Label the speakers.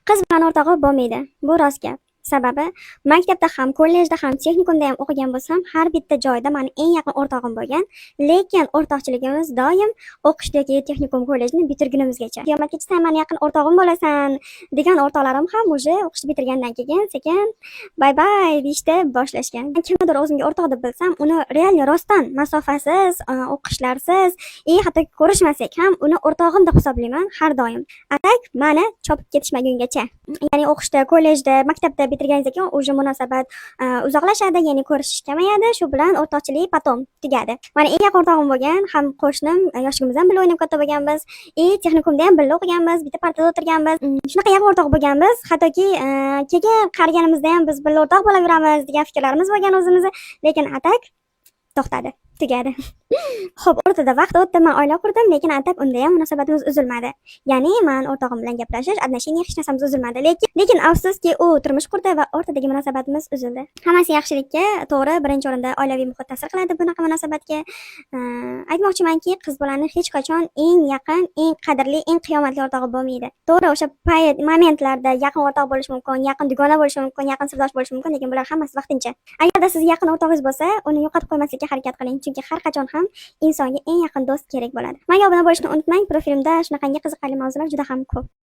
Speaker 1: Qiz bilan o'rtog'i bo'lmaydi. Bu rost gap. Sababi maktabda ham, kollejda ham, texnikumda ham o'qigan bo'lsam, har bitta joyda mani eng yaqin o'rtog'im bo'lgan. Lekin o'rtoqchiligimiz doim o'qishdagi texnikum, kollejni bitirgunimizgacha. Qiyomatgacha sen mani yaqin o'rtog'im bo'lasan degan o'rtoqlarim ham уже o'qishni bitirgandan keyin sekin bay bay deyishni boshlashgan. Kimnidir o'zimga o'rtoq deb bilsam, uni real rostdan masofasiz, o'qishlarsiz, hatto ko'rishmasak ham uni o'rtog'im deb hisoblayman har doim. Atak mani chopib ketishmagungacha. Ya'ni o'qishda, kollejda, maktabda bitirganingizdan keyin уже munosabat uzoqlashadi, ya'ni ko'rishish kamayadi. Shu bilan o'rtoqchilik potom tugadi. Mana eng yaqin o'rtog'im bo'lgan, ham qo'shnim, yoshligimizdan birga o'ynab katta bo'lganmiz. Texnikumda ham birga o'qiganmiz, bitta partada o'tirganmiz. Shunaqa yaqin o'rtoq bo'lganmiz, hattoki keyin qariganimizda ham biz birga o'rtoq bo'laveramiz degan fikrlarimiz bo'lgan o'zimizni, lekin atak to'xtadi, tugadi. Xo'p, o'rtada vaqt o'tdi, men oila qurdim, lekin atak unda ham munosabatimiz uzilmadi. Ya'ni men o'rtog'im bilan gaplashish, adnashing hech narsamiz uzilmadi, lekin afsuski u turmush qurdi va o'rtadagi munosabatimiz uzildi. Hammasi yaxshilikka, to'g'ri, birinchi o'rinda oilaviy muhit ta'sir qiladi bunaqa munosabatga. Aytmoqchimanki, qiz bolani hech qachon eng yaqin, eng qadrli, eng qiyomatli o'rtog'i bo'lmaydi. To'g'ri, o'sha momentlarda yaqin o'rtoq bo'lishi mumkin, yaqin dugona bo'lishi mumkin, yaqin sirdosh bo'lishi mumkin, lekin bular hammasi vaqtincha. Agarda siz yaqin o'rtog'ingiz bo'lsa, uni yo'qotib qo'ymaslikka harakat qiling, chunki har qachon ham insonga eng yaqin do'st kerak bo'ladi. Menga obuna bo'lishni unutmang. Profilimda shunaqangi qiziqarli mavzular juda ham ko'p.